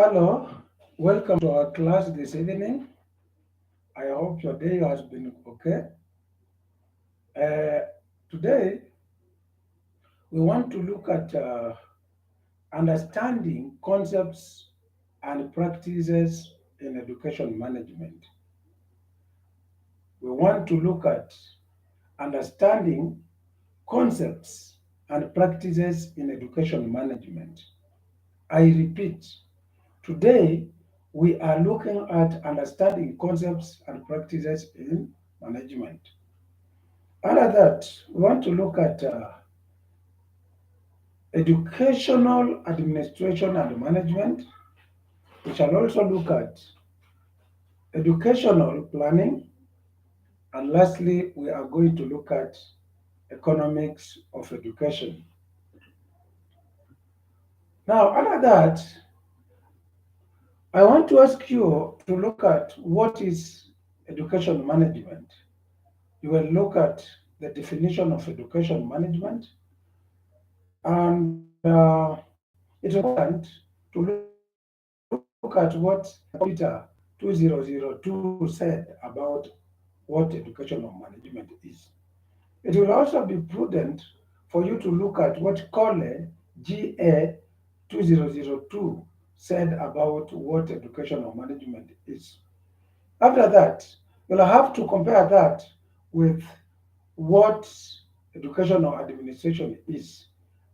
Hello, welcome to our class this evening. I hope your day has been okay. Uh, Today, we want to look at understanding concepts and practices in education management. We want to look at understanding concepts and practices in education management. I repeat, today we are looking at understanding concepts and practices in management. Under that, we want to look at educational administration and management. We shall also look at educational planning. And lastly, we are going to look at economics of education. Now, under that, I want to ask you to look at what is education management. You will look at the definition of education management, and it's important to look at what Peter 2002 said about what educational management is. It will also be prudent for you to look at what Cole GA 2002 said about what educational management is. After that, you'll have to compare that with what educational administration is.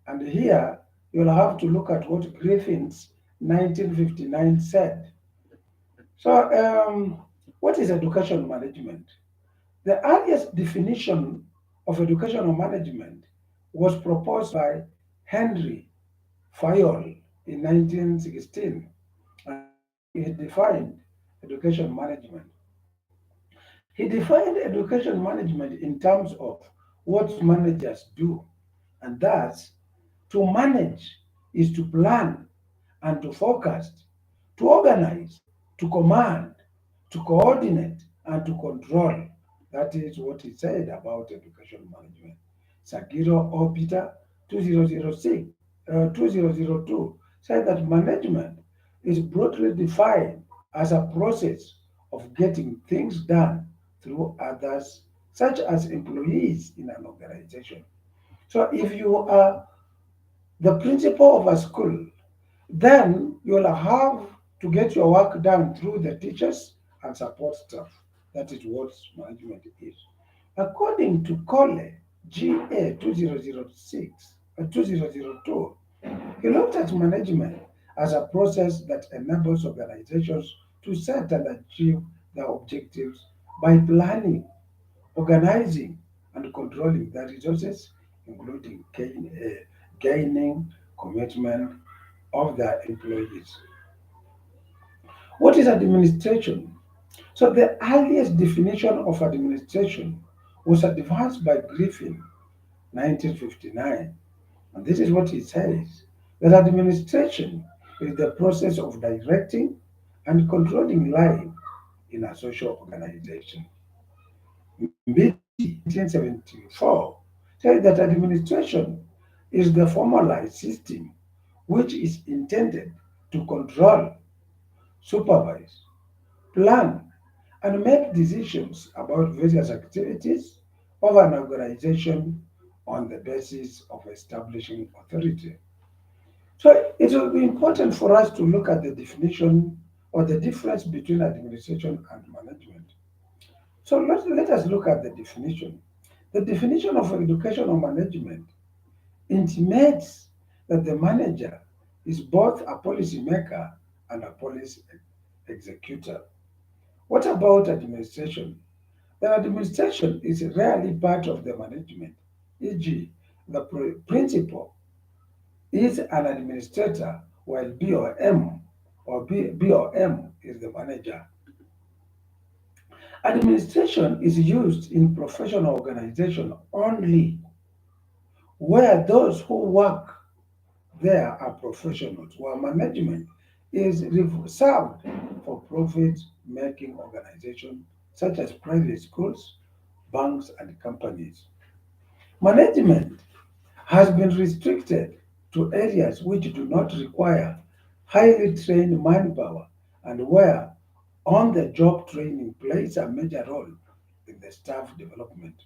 And here, you'll have to look at what Griffin's 1959 said. So, what is education management? The earliest definition of educational management was proposed by Henry Fayol in 1916, and he defined education management. He defined education management in terms of what managers do, and thus to manage is to plan and to forecast, to organize, to command, to coordinate, and to control. That is what he said about education management. Sagiro Opita 2006, 2002 said that management is broadly defined as a process of getting things done through others, such as employees in an organization. So if you are the principal of a school, then you'll have to get your work done through the teachers and support staff. That is what management is. According to Cole GA 2006, 2002, he looked at management as a process that enables organizations to set and achieve their objectives by planning, organizing, and controlling the resources, including gaining commitment of their employees. What is administration? So the earliest definition of administration was advanced by Griffin 1959. And this is what he says, that administration is the process of directing and controlling life in a social organization. Mbiti 1974 said that administration is the formalized system which is intended to control, supervise, plan, and make decisions about various activities of an organization on the basis of establishing authority. So it will be important for us to look at the definition or the difference between administration and management. So let us look at the definition. The definition of educational management intimates that the manager is both a policy maker and a policy executor. What about administration? The administration is rarely part of the management, e.g., the principal is an administrator while B or M is the manager. Administration is used in professional organization only where those who work there are professionals, while management is reserved for profit making organizations such as private schools, banks, and companies. Management has been restricted to areas which do not require highly trained manpower, and where on the job training plays a major role in the staff development.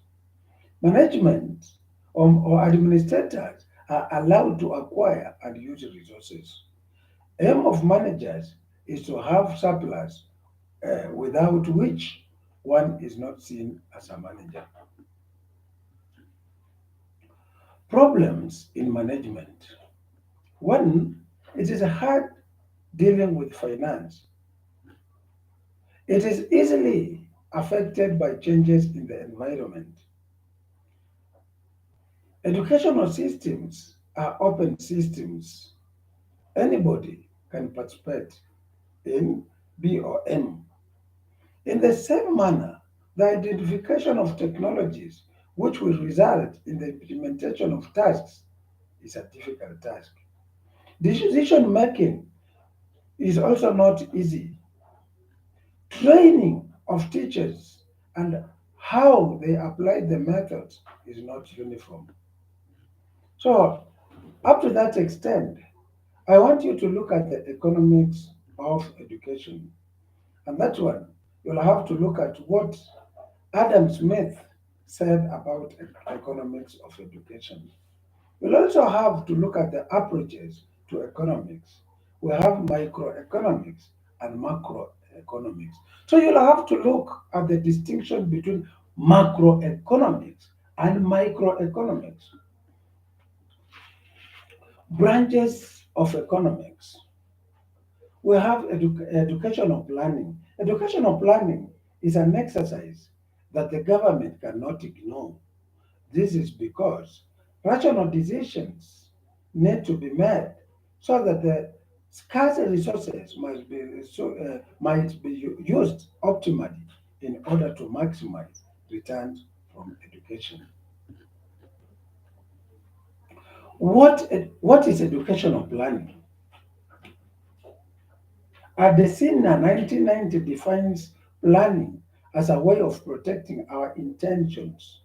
Management or administrators are allowed to acquire and use resources. Aim of managers is to have surplus without which one is not seen as a manager. Problems in management. One, it is hard dealing with finance. It is easily affected by changes in the environment. Educational systems are open systems. Anybody can participate in BOM. In the same manner, the identification of technologies which will result in the implementation of tasks is a difficult task. Decision making is also not easy. Training of teachers and how they apply the methods is not uniform. So, up to that extent, I want you to look at the economics of education. And that one, you'll have to look at what Adam Smith said about economics of education. We'll also have to look at the approaches to economics. We have microeconomics and macroeconomics. So you'll have to look at the distinction between macroeconomics and microeconomics. Branches of economics. We have educational planning. Educational planning is an exercise that the government cannot ignore. This is because rational decisions need to be made so that the scarce resources might be used optimally in order to maximize returns from education. What is educational planning? Adesina 1990 defines planning as a way of protecting our intentions.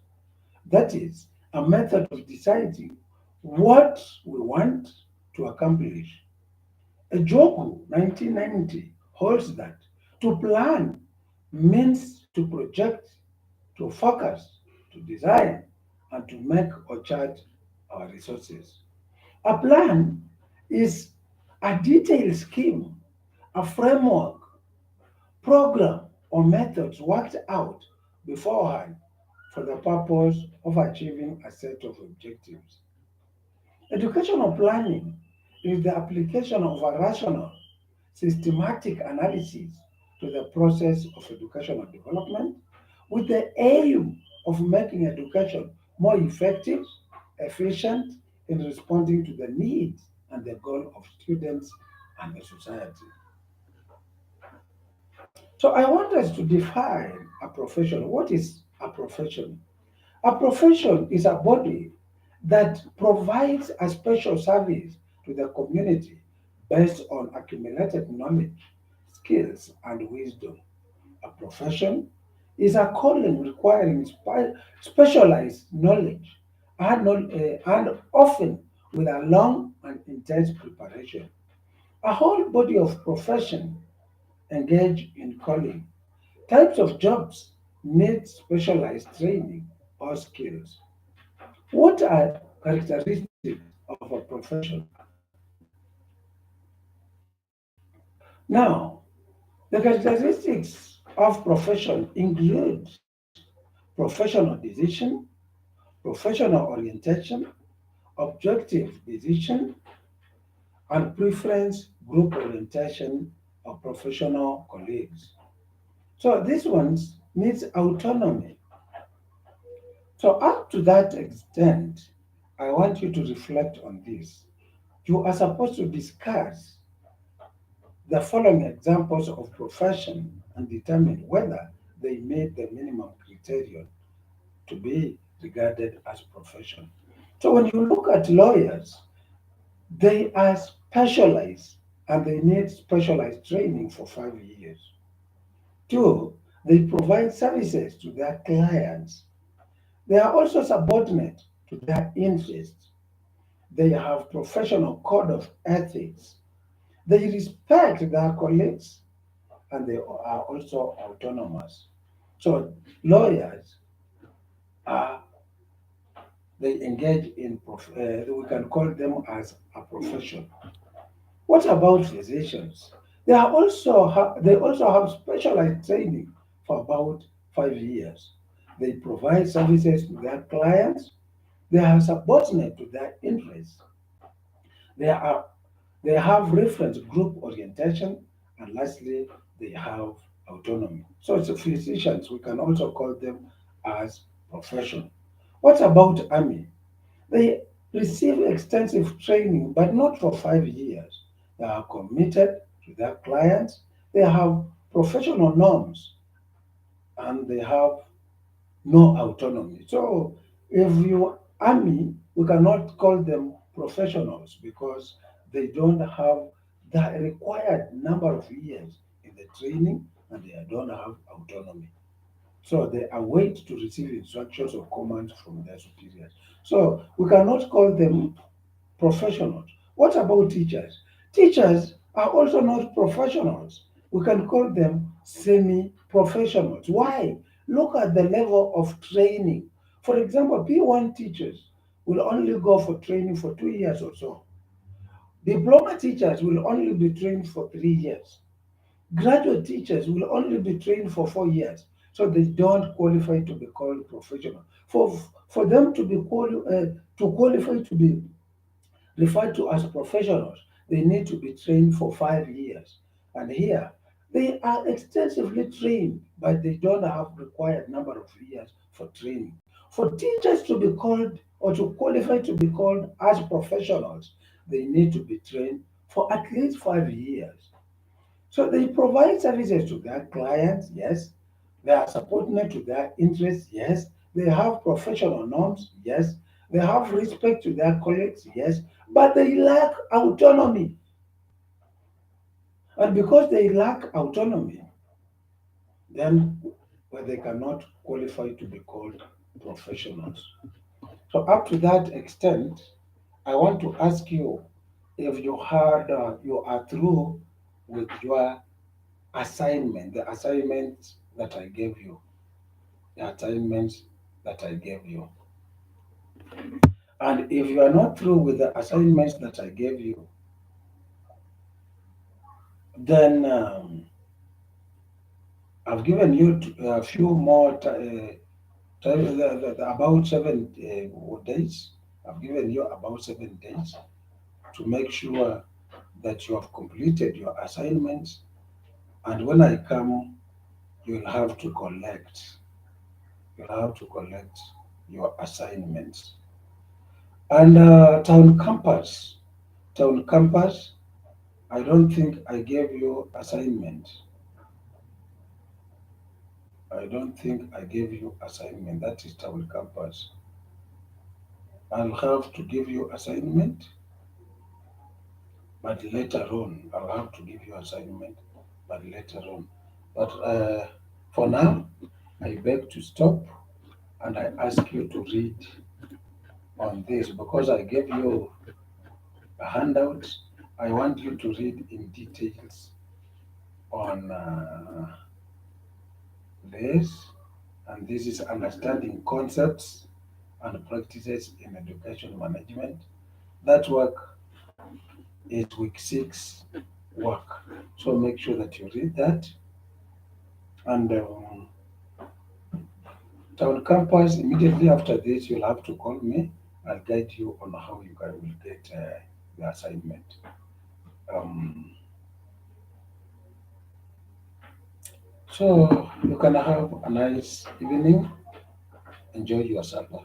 That is, a method of deciding what we want to accomplish. Ejoku 1990 holds that to plan means to project, to focus, to design, and to make or charge our resources. A plan is a detailed scheme, a framework, program, or methods worked out beforehand for the purpose of achieving a set of objectives. Educational planning is the application of a rational, systematic analysis to the process of educational development with the aim of making education more effective, efficient in responding to the needs and the goal of students and the society. So I want us to define a profession. What is a profession? A profession is a body that provides a special service to the community based on accumulated knowledge, skills, and wisdom. A profession is a calling requiring specialized knowledge and often with a long and intense preparation. A whole body of profession engage in calling. Types of jobs need specialized training or skills. What are characteristics of a profession? Now, the characteristics of profession include professional decision, professional orientation, objective decision, and preference group orientation of professional colleagues. So these ones needs autonomy. So up to that extent, I want you to reflect on this. You are supposed to discuss the following examples of profession and determine whether they meet the minimum criterion to be regarded as profession. So when you look at lawyers, they are specialized and they need specialized training for 5 years. Two, they provide services to their clients. They are also subordinate to their interests. They have professional code of ethics. They respect their colleagues and they are also autonomous. So lawyers are they engage in we can call them as a profession. What about physicians? They also have specialized training for about 5 years. They provide services to their clients. They are subordinate to their interests. They are they have reference group orientation, and lastly, they have autonomy. So it's physicians, we can also call them as profession. What about army? They receive extensive training, but not for 5 years. They are committed to their clients. They have professional norms and they have no autonomy. So if you army, we cannot call them professionals because they don't have the required number of years in the training and they don't have autonomy. So they await to receive instructions or commands from their superiors. So we cannot call them professionals. What about teachers? Teachers are also not professionals. We can call them semi professionals. Why? Look at the level of training. For example, P1 teachers will only go for training for 2 years or so. Diploma teachers will only be trained for 3 years. Graduate teachers will only be trained for 4 years. So they don't qualify to be called professional. For them to qualify to be referred to as professionals, they need to be trained for 5 years. And here, they are extensively trained, but they don't have required number of years for training. For teachers to be called or to qualify to be called as professionals, they need to be trained for at least 5 years. So they provide services to their clients, yes. They are subordinate to their interests, yes. They have professional norms, yes. They have respect to their colleagues, yes. But they lack autonomy. And because they lack autonomy, then well, they cannot qualify to be called professionals. So up to that extent, I want to ask you if you are through with your assignment, the assignments that I gave you, the assignments that I gave you. And if you are not through with the assignments that I gave you, then I've given you a few more about 7 days. I've given you about 7 days to make sure that you have completed your assignments. And when I come, you'll have to collect. You'll have to collect your assignments. And town campus, I don't think I gave you assignment. I don't think I gave you assignment. That is town campus. I'll have to give you assignment, but later on, I'll have to give you assignment, but later on. But for now, I beg to stop and I ask you to read on this because I gave you a handout. I want you to read in details on this, and this is understanding concepts and practices in education management. That work is week 6 work. So make sure that you read that. And town campus, immediately after this, you'll have to call me. I'll guide you on how you guys will get the assignment. Um, so you can have a nice evening. Enjoy your supper.